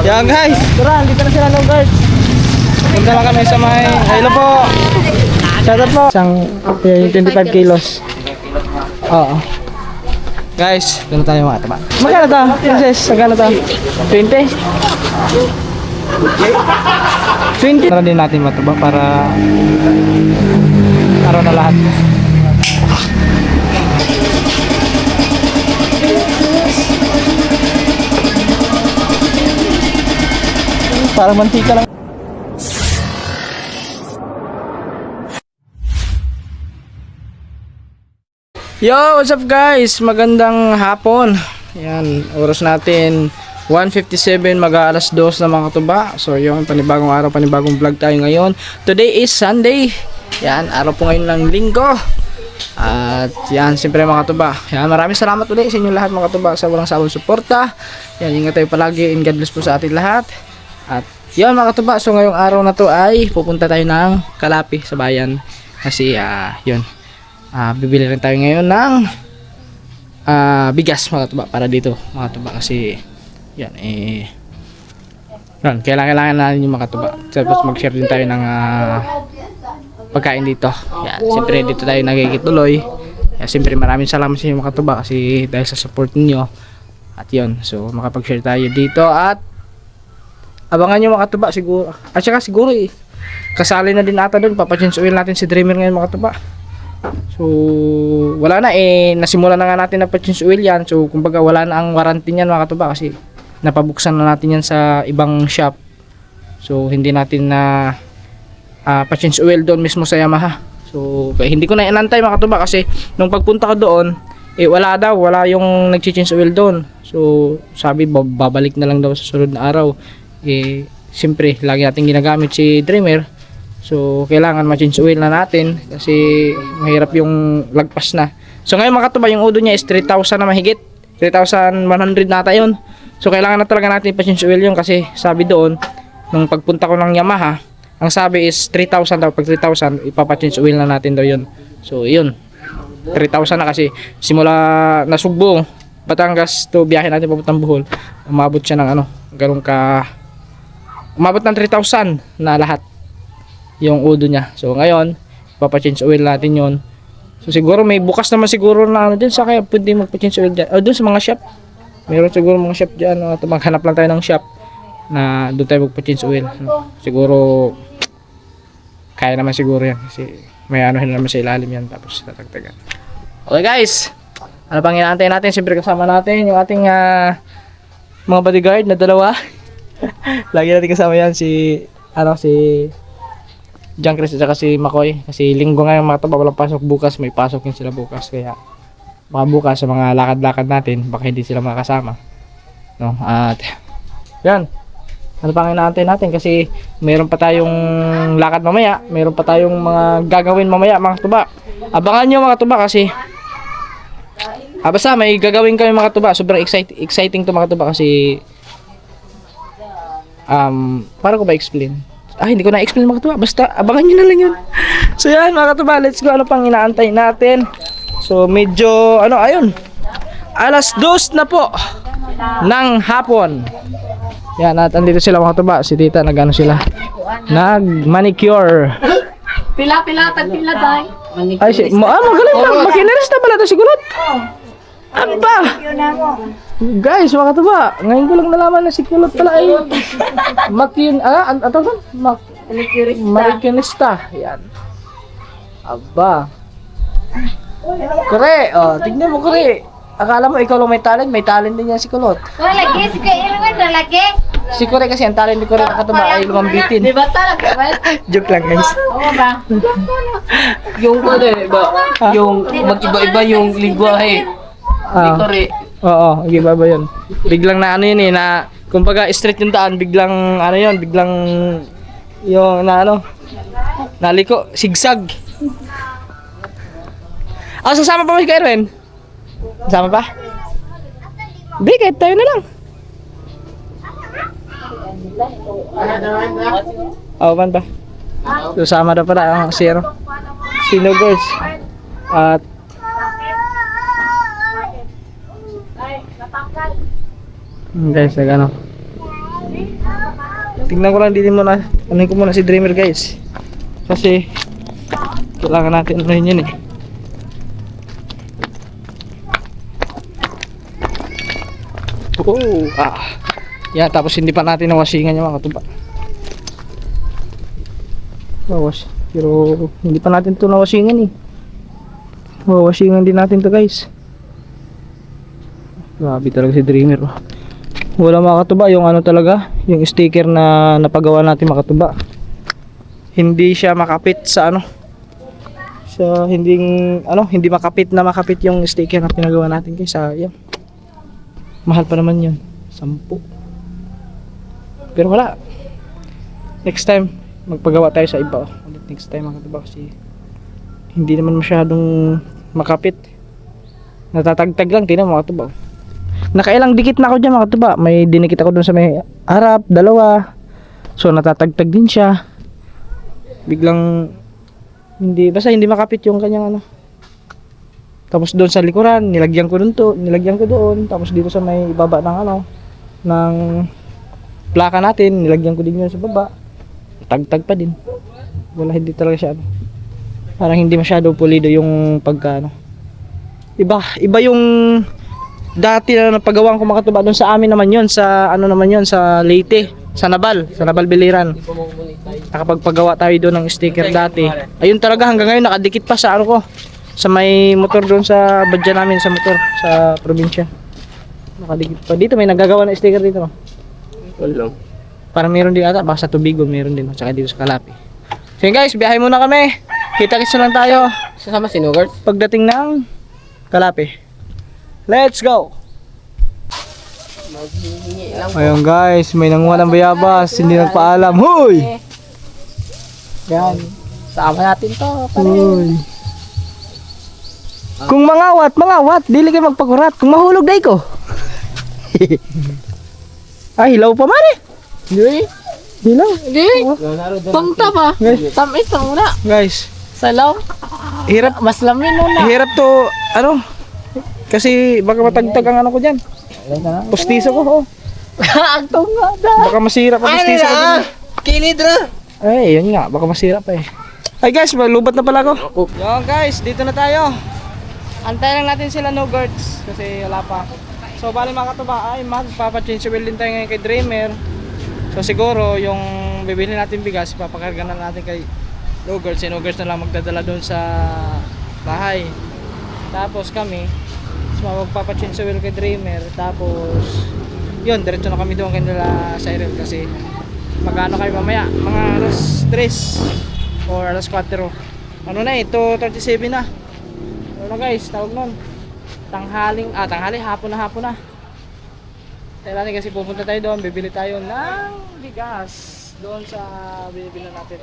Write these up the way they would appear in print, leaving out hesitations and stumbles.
Yan guys, tara, dito na sila no guard. Punta lang kami sa may, hello po. Shout out po. Isang, yung 25 kilos. Oo. Guys, doon tayo mga taba. Magkano to? Princess, magkano to? 20? 20. Tara din natin mataba para araw na lahat. Parang mantika lang. Yo, what's up guys? Magandang hapon. Yan, oras natin 1:57, mag-aalas 2 na mga tuba. So yun, panibagong araw, panibagong vlog tayo ngayon. Today is Sunday. Yan, araw po ngayon ng linggo. At yan, siyempre mga tuba. Yan, maraming salamat ulit sa inyo lahat mga tuba sa walang sawang suporta. Yan, ingat tayo palagi and God bless po sa atin lahat. At yun mga tuba, so ngayong araw na to ay pupunta tayo ng Kalapi sa bayan. Kasi yun, bibili rin tayo ngayon ng bigas mga tuba para dito mga tuba. Kasi yan yan, kailangan natin yung mga tuba. Tapos mag-share din tayo ng pagkain dito. Yan, siyempre dito tayo nagkikituloy. Yan, siyempre maraming salamat sa inyo mga tuba kasi dahil sa support niyo. At yun, so makapag-share tayo dito at abangan nyo mga tuba siguro. At saka siguro kasali na din ata doon. Papachange oil natin si Dreamer ngayon mga tuba. So wala na nasimula na nga natin na pa-change oil yan. So kumbaga wala na ang warranty niyan mga tuba kasi napabuksan na natin yan sa ibang shop. So hindi natin na pa-change oil doon mismo sa Yamaha. So kaya hindi ko na inantay mga tuba kasi nung pagpunta ko doon wala yung nag-change oil doon. So sabi babalik na lang daw sa sunod na araw. Siyempre lagi natin ginagamit si Dreamer. So kailangan ma-change oil na natin kasi mahirap yung lagpas na. So ngayon mga tuba, yung udo niya is 3,000 na mahigit, 3,100 nata yun. So kailangan na talaga natin pa-change oil yun kasi sabi doon nung pagpunta ko ng Yamaha, ang sabi is 3,000 daw. Pag 3,000 ipapa-change oil na natin daw yun. So yun, 3,000 na kasi simula Nasugbo, Batangas to biyahe natin papuntang Bohol, umabot siya ng umabot ng 3,000 na lahat yung udo niya. So ngayon papa-change oil natin yon. So siguro may bukas naman siguro na dyan sa kaya pwede magpa-change oil dyan. O doon sa mga shop, meron siguro mga shop dyan. Maghanap lang tayo ng shop na doon tayo magpa-change oil. Siguro kaya naman siguro yan kasi may anuhin naman sa ilalim yan tapos tatagtagan. Okay guys, ano pang inaantay natin? Siyempre kasama natin yung ating mga bodyguard na dalawa. Lagi natin kasama yan si John Chris at saka si Makoy. Kasi linggo ngayon mga tuba, walang pasok bukas. May pasok yun sila bukas. Kaya baka bukas sa mga lakad-lakad natin, baka hindi sila makasama. No? At yan, ano pang inaantay natin? Kasi mayroon pa tayong lakad mamaya. Mayroon pa tayong mga gagawin mamaya mga tuba. Abangan nyo mga tuba kasi basta may gagawin kami mga tuba. Sobrang exciting to mga tuba kasi paano ko ba explain? Hindi ko na explain mga tuba. Basta abangan nyo na lang yun. So yan mga tuba, let's go. Ano pang inaantay natin? So medyo ayun, alas 2 na po ng hapon. Yan, at andito sila mga tuba. Si tita nag-ano sila, nag manicure. Pila day. Ay magaling pa. Makineris na pala to siguro. Aba! Guys, mga tuba, ngayon ko lang nalaman na si Kulot pala ay manicurista. Yan. Aba. Kure, tignan mo Kure. Akala mo ikaw lang may talent din yan si Kulot. Lagi, sige, ilan na lagi. Si Kure kasi ang talent ni Kure mga tuba ay lumambitin. Di ba talaga ba? Joke lang guys. Oo ba? Yung yung mag-iba-iba yung lingwahe. Ni Kore. Oo, iba ba yun? Biglang na yun na kumbaga straight yung daan, biglang biglang yung naliko, sigsag. Sasama pa mo si Karen? Sasama pa? Hindi, kahit tayo na lang. Man ba? Sasama na pala si Sino girls? At guys, Tingnan ko lang din muna. Anuhin ko muna si Dreamer guys. Kasi kailangan natin anuhin yun eh. Oh, yan, tapos hindi pa natin nawasingan yung mga katuba. Bawas. Pero hindi pa natin ito nawasingan eh. Wawasingan din natin to guys. Grabe talaga si Dreamer. Wala mga katuba yung ano talaga, yung sticker na napagawa natin mga katuba. Hindi siya makapit sa ano. Sa hindi makapit yung sticker na pinagawa natin guys. Sayang. Mahal pa naman yun. 10. Pero wala. Next time, magpagawa tayo sa iba. Ulit next time mga katuba kasi hindi naman masyadong makapit. Natatagtag lang. Tingnan mga katuba. Nakailang dikit na ako dyan mga katuba. May dinikit ako dun sa may harap. 2. So natatagtag din siya. Biglang basta hindi makapit yung kanyang ano. Tapos doon sa likuran, nilagyan ko doon. Tapos dito sa may baba ng ng plaka natin, nilagyan ko din yun sa baba. Tagtag pa din. Wala, hindi talaga siya parang hindi masyado pulido yung pagka Iba yung dati na napagawan ko mga katuba doon sa amin naman yun, sa sa Leyte, sa Nabal Biliran. Nakapagpagawa tayo doon ng sticker dati. Ayun talaga hanggang ngayon nakadikit pa sa ko. Sa may motor doon sa badya namin sa motor sa probinsya. Nakadikit pa. Dito may nagagawa ng sticker dito no. Wala. Parang meron din ata, baka sa Tubigo meron din, at saka dito sa Kalapi. So yun guys, biyahe muna kami. Kita-kits na lang tayo Sasama si Nogart? pagdating ng Kalapi. Let's go! Maghihingi lang. Ayun guys, may nanguha ng bayabas, hindi nagpaalam. Hoy! Yan. Sama natin to. Hoy. Kung mangawat, dili kayo magpakurat. Kung mahulog day ko. Ay, hilaw pa man eh. Hindi. Hilaw. Hindi. Pangta pa. Guys. Tamis na muna. Guys, Salaw. hirap Mas lamin muna. hirap to, kasi baka matagtag ang ko dyan. Pustiso ko, Ang tunga da. Baka masira pa pustiso ko dyan. Kilid na. Ay, yun nga, baka masira pa eh. Ay guys, lubat na pala ako. Yo guys, dito na tayo. Antayin lang natin sila Nogarts kasi wala pa. So bali mga katuba ay magpapa-change oil din tayo ngayon kay Dreamer. So siguro yung bibili natin bigas, ipapakarga na natin kay Nogarts. Si Nogarts na lang magdadala doon sa bahay. Tapos kami, magpapa-change oil kay Dreamer. Tapos yun, diretso na kami doon kanila sa Irel kasi magano kayo mamaya, mga alas 3 or alas 4. Ano na eh, 2:37 na. Ano guys, tawag nun tanghali, hapon na. Kailangan kasi pupunta tayo doon, bibili tayo ng bigas doon sa bibili natin.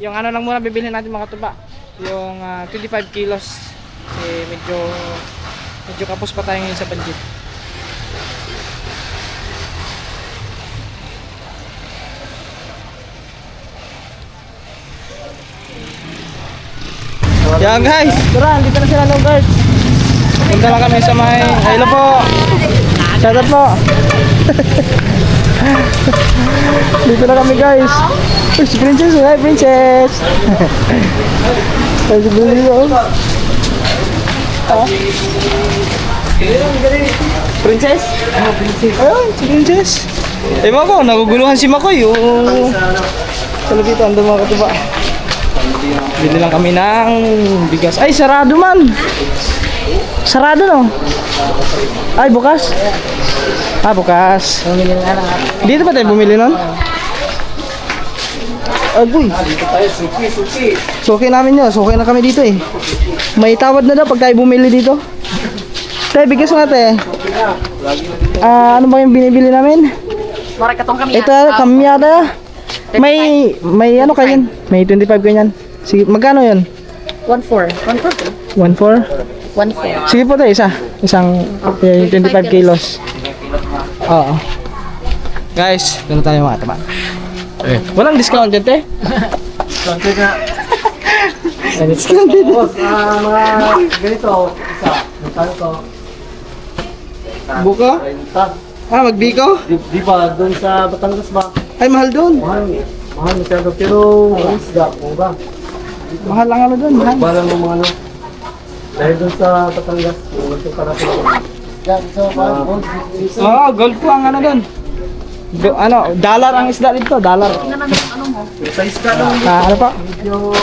Yung lang muna bibili natin mga tuba, yung 25 kilos kasi medyo kapos pa tayo ngayon sa budget. Yan guys, tara, dito na sila Nogarts. Punta lang kami sa may, hello po. Shout out po. Dito na kami guys. Uy, si Princess, hi Princess. Ay, si Princess. Princess? Ayun, si Princess. Eh mga ko, naguguluhan si Makoy. Sa dito, ando mga katuba. Bili lang kami ng bigas. Ay, sarado man. Sarado no? Ay, bukas. Bukas. Dito pa tayo bumili nun? Agoy. Suki namin yun. Suki na kami dito eh. May tawad na daw pag tayo bumili dito. Tayo, bigas nga tayo. Ano ba yung binibili namin? Ito, kamyada. May ano kayo? May 25 ganyan. Sige, magkano yun? 1.4. 1.4? 1.4. Sige po tayo, isang 25 kilos. Oo. Guys, doon na tayo mga taba. Walang discount dyan, te? Discount dyan. Mga ganito, isa. Magkano to? Buko? Magbiko? Di ba, doon sa Batangas ba? Ay, mahal doon. Mahal masyado, pero ang isda, mura. Mahal lang ano doon, mahal. Parang ng mga ano. Dahil doon sa Batangas, gusto ka natin. Oo, gold po ang ano doon. Ano, dollar ang isda dito, dollar. Sa isda lang, Ano pa? medyo...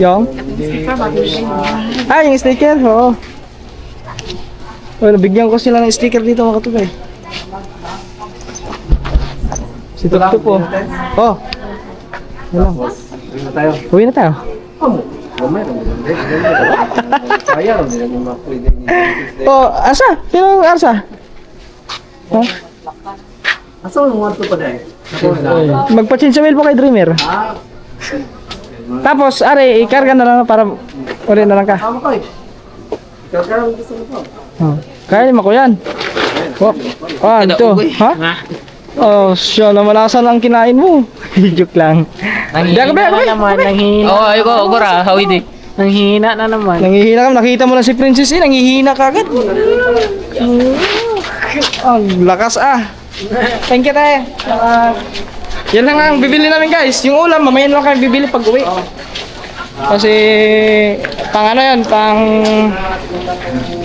Yung? Yung sticker, oo. Well, bigyan ko sila ng sticker dito mga katubay. Si Tukto po. Oh. Wala. Uwi na tayo. Uwi na tayo. Mamaya, kaya, hindi naman mapwede. Oh, asa? Sino ang asa? Huh? Asa mo mga ito pa dahil? Magpa-chinchawil po kay Dreamer. Tapos, are, ikarga na lang para uli na lang ka. Tama kayo. Ikaw ka lang gusto mo pa. Oh. Kaya lima ko yan. Oh, ito. Ha? Oh, siya naman asan ang kinain mo. Joke lang. Nanghihina na naman, nanghihina. Oo, ayoko, ogora, hawid eh. Nanghihina na naman. Nangihina ka, nakita mo lang si Princess eh, nangihina ka agad. Ang lakas ah. Thank you tayo. Yan lang ang bibili namin guys. Yung ulam, mamaya na lang kayo bibili pag uwi. Kasi pang ano yan, pang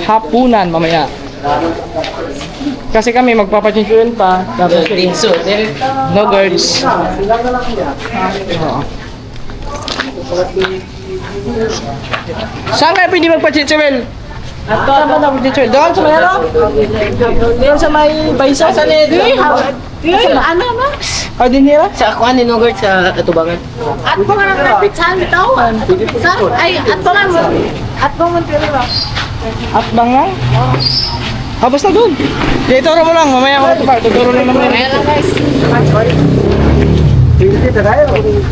hapunan mamaya. Kasi kami magpapachinchuin pa. Tapos no girls. Oo. Saan kayo pwede magpachinchuin? Saan ba na magpachinchuin? Doon sa mayroon? Doon sa may baysa? Saan Ano na? O din hira? Sa ako, ano, Gert, sa Katubangan. At po nga kapit sa amin tawan. Ay, at po nga mo. At po mo tira ba? At bang nga? Ah, basta doon. Ituro mo lang, mamaya ako ito pa. Tuturo lang naman. Ayan lang guys. Hindi na tayo.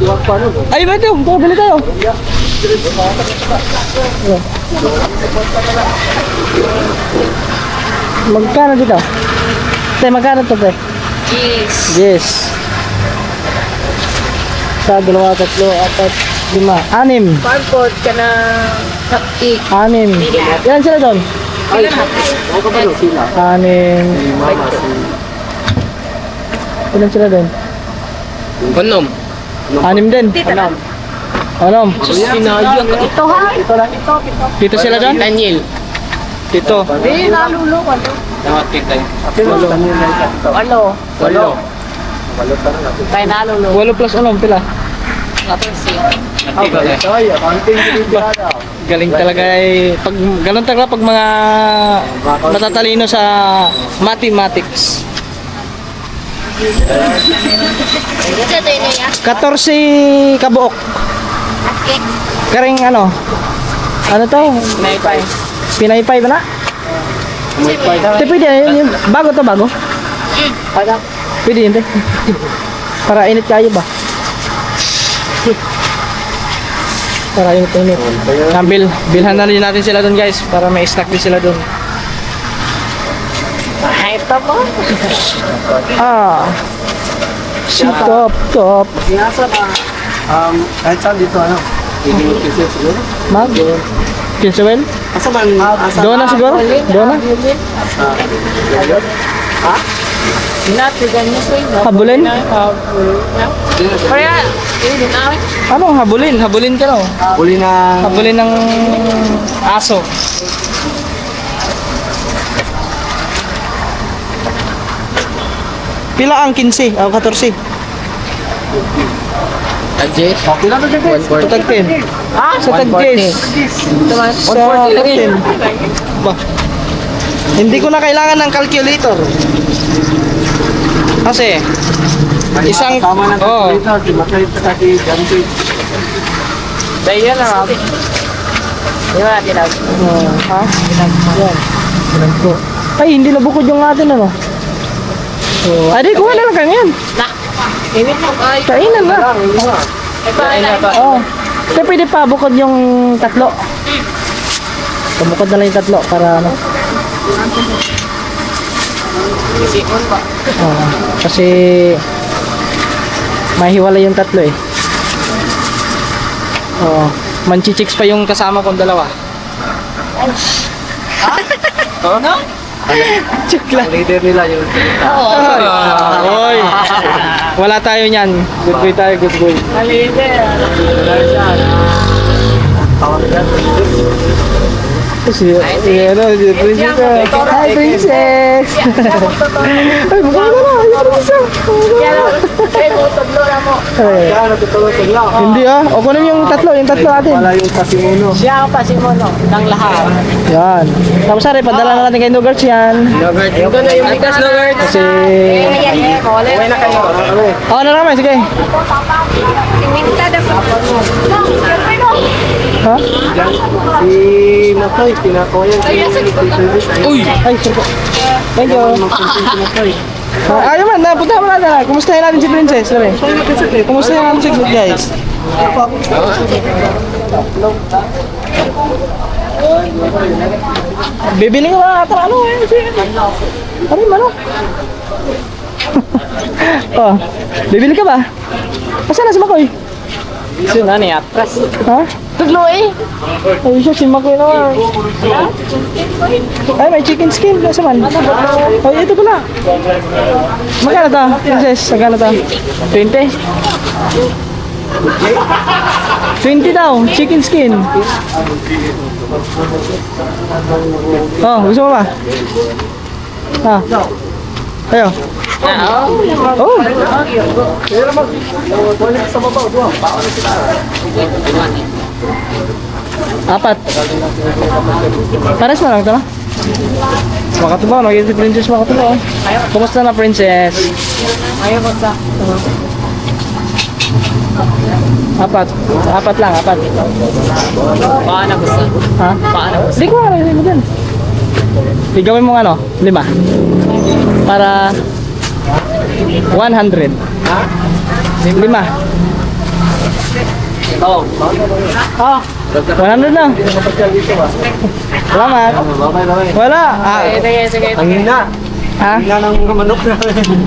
Iwag pa ano. Ay, ba ito? Bili tayo. Magkano dito? Te, magkano ito, pre? Yes. Yes. Sa dalawa, tatlo, apat, lima, anim. Barcode ka na haptik. Anim. Ilan sila doon? Ay, ako ka ba no? Sila. Anim. Mama, si... Ilan sila doon? Konom. Anim din. Alam. Anom. Sinayang ka. Ito ha? Dito sila doon? Daniel. Dito. Hindi, nalulok. Nawatik tayo. Ano? Walo. Tayo nalulok. 8 plus anom, pila? Nawatik tayo. Ay, accounting dito na. Galing talaga eh. Pag, ganun talaga pag mga matatalino sa mathematics. Ito tayo niya. 14 kabuok. Okay. Karing ano? Ano to? Naipay. Pinaypay ba na? Te, pwede yun. Bago to, bago? Pwede yun, te. Para init kayo ba? Para init. Bilhan na rin natin sila doon guys. Para may stock din sila doon. Ay, ito po. Ah. Si top. Sinasa na. Kahit saan dito ano? Hindi mo kisip siguro? Mag? Kinsawel? Asa man? Asa? Doon na siguro? Doon na? Natigan niyo ko. Habulin? Kaya, hindi na. Ano? Habulin. Habulin ka no? Uli na... Habulin ng aso. Pila ang 15? O 14? Adjust. Okay lang ito, guys. Sa tag 10. Sa tag 10. Sa tag 10. Ba? Hindi ko na kailangan ng calculator. Kasi isang Sama ng oh, calculator, si Matay sa si Ganti. Dahil yan na. Di ba natin lang? ha? Yan. Pinagko. Ay, hindi nabukod yung atin ano. Oh, ay, di kuha na lang kanyan. Na. Ibig mo ay. Kainan na. Ay, Oh. Kaya pwede pa bukod yung tatlo. Pabukod na lang yung tatlo para ano. Isipon pa. Oh, kasi mahiwalay yung tatlo eh. Oh, manchichicks pa yung kasama kong dalawa. No? Joke lang. Leader nila yung Oy. Wala tayo niyan. Good boy tayo, good boy. Si Princess. Hi, Princess. Ay, mukha na. kaya natutulog lang. Hindi o kunin yung tatlo natin. Wala yung pasimuno. Siya ang pasimono ng lahat. Yan. Tapos sari, padala na natin kay Nugarts yan. Ito na yung Antas Lord. Kasi... Uwi na kayo. Oo na naman, sige. Ha? Si Matoy, pinakoyan. Uy! Ay, sir po. Thank you. Ayaw man, punta mo natin. Kumustahin natin si Princess, sir. Kumustahin natin si good guys. Bibili ka ba? Ano eh? Ano yung Oh, bibili ka ba? Asan na si Makoy? Sino na niya? Atras. Ha? Tuglo eh. Ay, siya si Makoy naman. Ay, may chicken skin. Nasa man? Ay, ito pala. Magkano to? Princess, magkano to? 20? 20 daw, chicken skin. Oh, gusto mo ba? Ha? Ayo. Oh. Apat. Pares na lang ito, no? Makatubaw, naging si Princess makatubaw. Kumusta na, Princess? Ayaw basta. Apat. Apat lang, apat. Paano basta? Ha? Paano basta? Hindi ko alam, hindi mo din. Igawin mo ano, 5. Para 100. 5. Oo. Oh, 100 na. Salamat. Wala. Sige. Ang hina. Ha? Hina ng manok namin.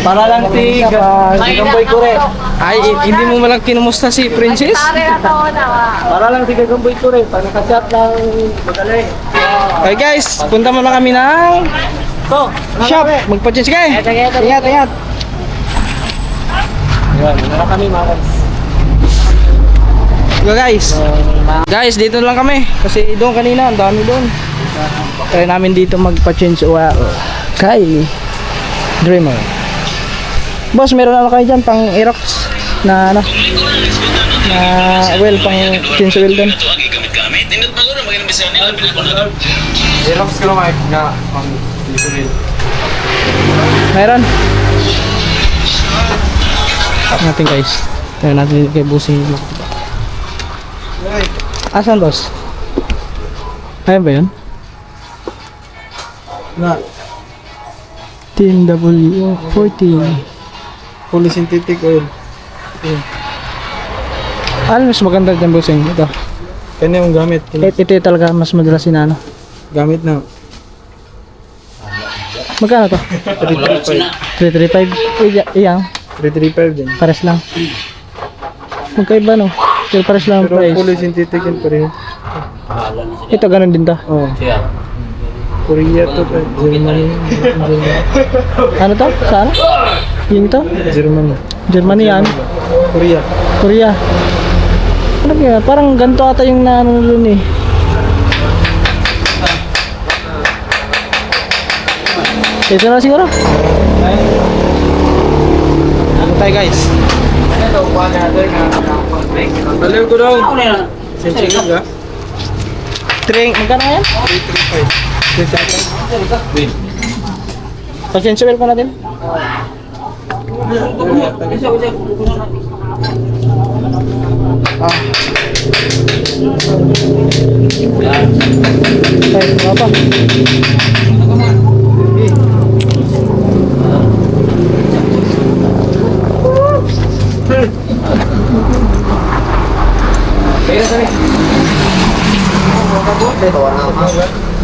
Para lang si Gagamboy Kure. Ay, hindi mo malang kinumusta si Princess? Para lang si Gagamboy Kure. Para nakasyat lang magaling. Okay guys, punta muna kami ng shop. Magpa-change kayo. Ingat, ingat. Yan, muna na kami mga guys. Go guys. Guys, dito lang kami. Kasi doon kanina, ang dami doon. Try namin dito magpa-change kay Dreamer. Boss, meron ano kayo dyan pang Aerox na ano? Na well, pang change oil doon. Xerox ko naman nga pang disubil. Meron. Natin guys. Tayo natin kay Busing. Asan boss? Ayun ba yun? Na, Team W14. fully synthetic oil. Ano mas maganda dyan Busing? Ito. Kanya yung gamit. Ito yung talaga mas madalas sinano. Gamit na. Magkano to? 335. Iyang. 335 din. Pares lang. Magkaiba no? Pero pares lang ang Pero price. fully synthetic yun pareho. Ito ganun din to. Oh. Korea to, Germany. Ano to? Saan? Yung to? Germany. Germany yan. Korea. Korea. Ano kaya? Parang ganito ata yung naano dun eh. Ito na siguro. Ano tayo guys? Baliw ko daw. Sensing ka? Tring, magkano yan? 335. Pag-sensual pa natin. Ay, apa?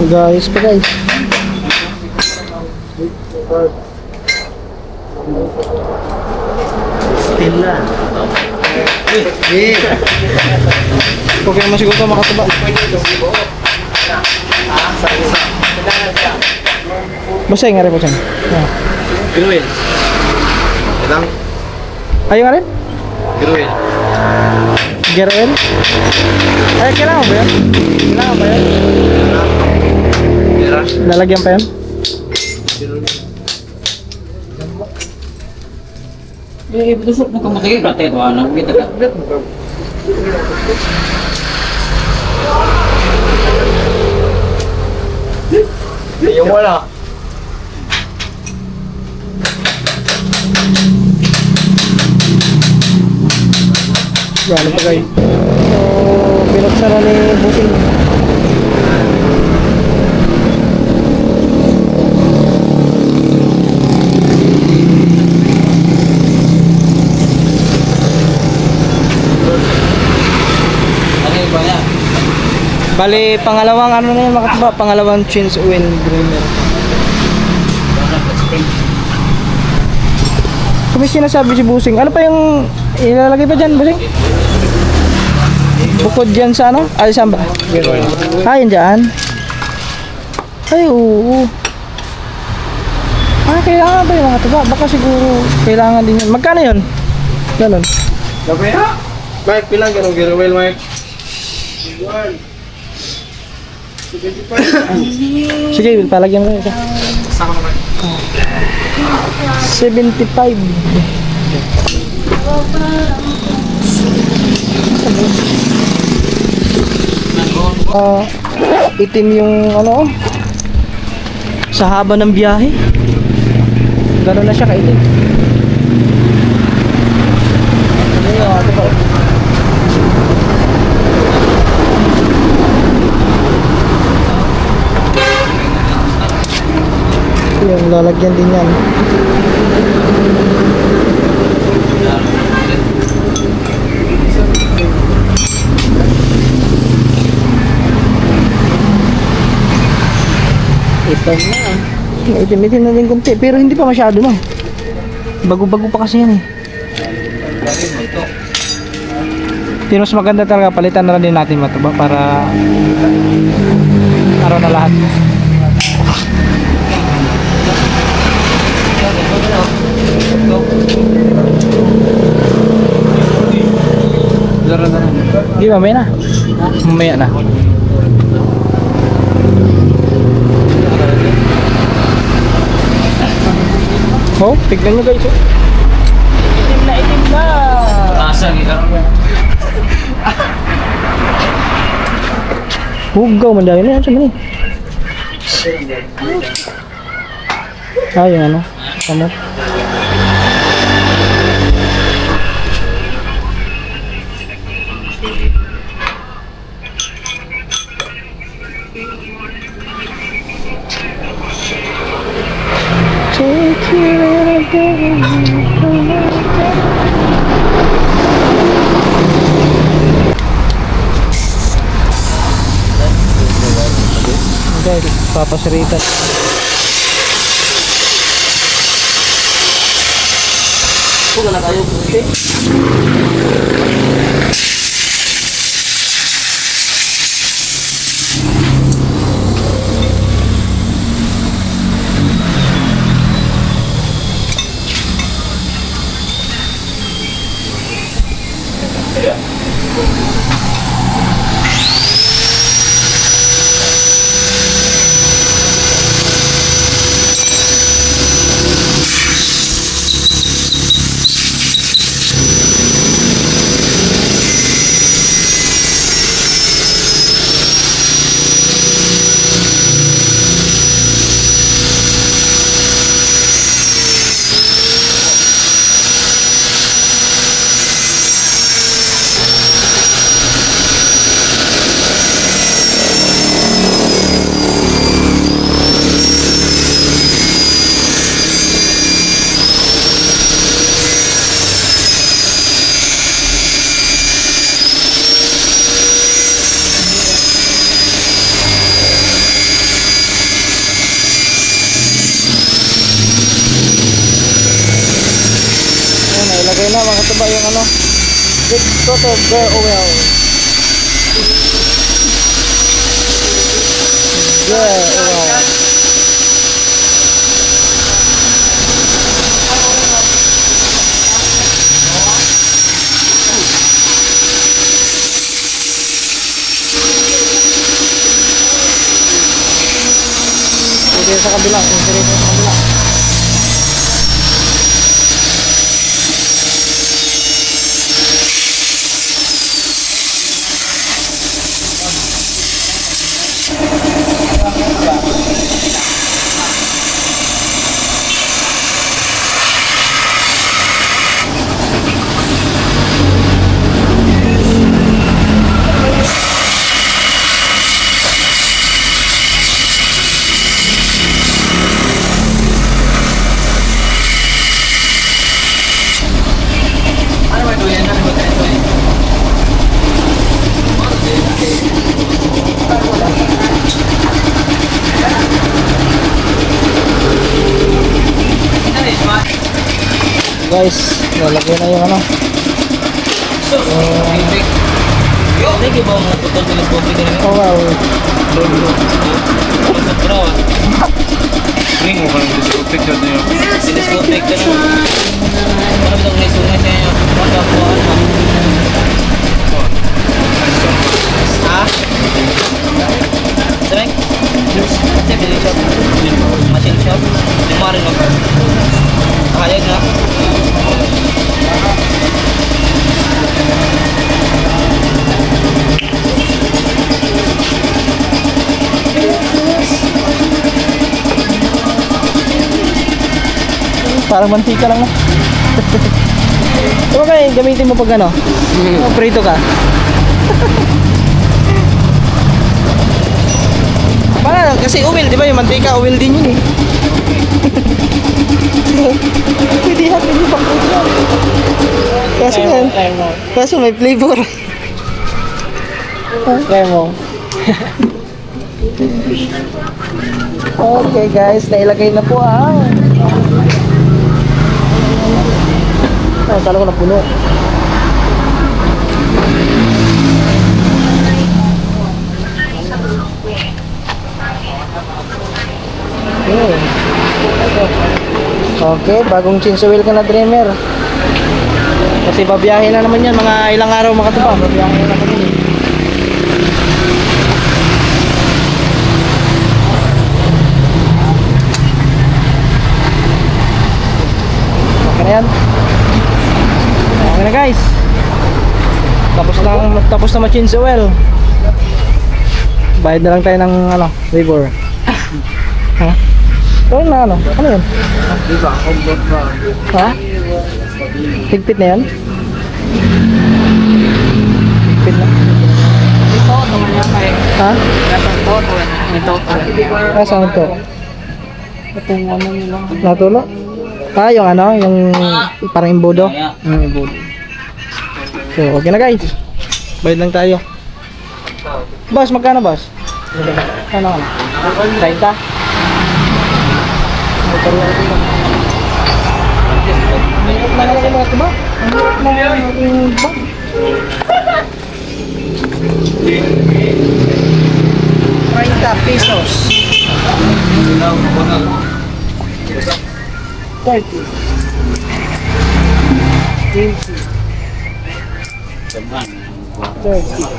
Guys, pa guys. Still na. Okay naman siguro ito makataba. Busing nga rin, busing. Biruin. Ilang? Ayaw nga rin? Biruin. Gear oil? Ay, kailangan ba yan? Kailangan ba yan? Bira. Lalagyan pa yan? Busok mo kamutay ka tayo ano kita ka. Yung wala. Yan, pa guys. So, binuksan na ni busing. Ano ba ya? Bali, pangalawang ano na yun mga katuba, pangalawang change oil grinder. Kung may sinasabi si busing, ano pa yung ilalagay pa dyan, busing? Bukod dyan sa ano? Ay, saan ba? Ah, yun dyan. Ay, oo. Ah, kailangan ba yung mga katuba? Baka siguro kailangan din yun. Magkano yun? Ganon. Gabi ha? Mike, pilang ganun ginawil, Mike? Sige, palagyan mo ito. Saan ka naman? 75. Itim yung ano sa haba ng biyahe. Gano'n na siya kaitim. Yung lalagyan din yan. Itim-itim na din kunti, pero hindi pa masyado no. Bago-bago pa kasi yan eh. Pero mas maganda talaga, palitan na rin din natin matuba para araw na lahat. Hindi, mamaya na. Mamaya na. Oh, tignan nyo guys. Oh. Itim na, itim na. Asa kita. Hugaw, mandami na yan sa mani. Ah, yung ano, kamot. Take you again. Dahil papasiritan. Wala na tayo. Ilagay na mga katuba yung ano, big coated gear oil. Gear oil. Dito sa kabila. Dito sa kabila. Guys, lalagyan na yung ano. Thank you ba mga putol bilis ko rin. Oh wow. Ring mo kung picture niyo. Telescopic ka na. Marami itong naisunan sa inyo. Magkakuhaan mo. Ha? Strike? Kasi biling shop. Machine shop. Lumarin mo. Hayag na. Parang mantika lang na. Ito kaya gamitin mo pag ano? Prito ka. Para kasi oil, di ba yung mantika, oil din yun eh. Pwede natin yung pang-prito. Kaso may flavor. Try mo. Okay guys, nailagay na po ang kala ko na puno. Okay, bagong chainsaw wheel ka na, Dreamer. Kasi babiyahin na naman yan, mga ilang araw mga katupa. Babiyahin na naman yun. Okay na yan. Okay na guys. Tapos na ma-chainsaw wheel. Bayad na lang tayo ng ano, labor. Ha? Ito na ano? Ano yun? Ha? Higpit na yan? Higpit na? Ha? Saan ito? Natulo? Ah, yung ano? Yung parang imbudo? Imbudo. So, okay na guys. Bayad lang tayo. Boss, magkano boss? Ano? 30? Mahirap na lang yung mga tiba. Mahirap na lang yung tiba. 30 pesos. 30. 30.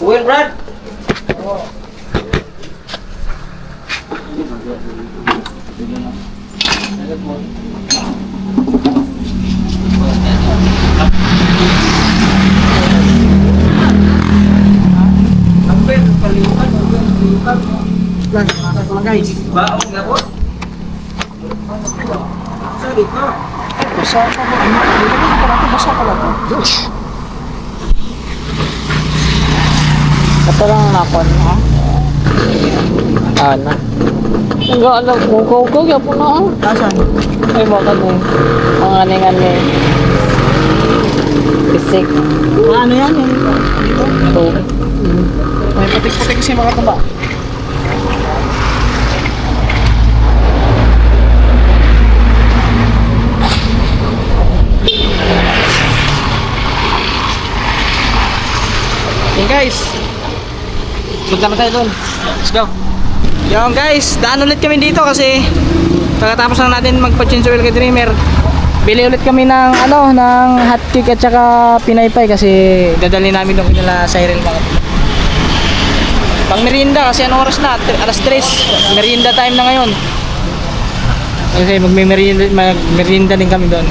Will Brad? Guys, Baong na po? Sorry ko. basa pa ba? Basa pa lang. Ito lang nakon, ha? Ana. Enggak ada koko ya po na. Asan? Ay baka mo. Ang aning-ani. Bisik. Ano yan? Dito? Ito. May putik-putik kasi mga taba. Okay guys, punta na tayo doon. Let's go. Yung guys, daan ulit kami dito kasi pagkatapos na natin magpa-change oil kay Dreamer, bili ulit kami ng ng hotcake at saka pinaypay kasi dadali namin doon nila Cyril mga katuba. Pang merienda kasi anong oras na? Alas 3. Merienda time na ngayon. Kasi magmerienda din kami doon.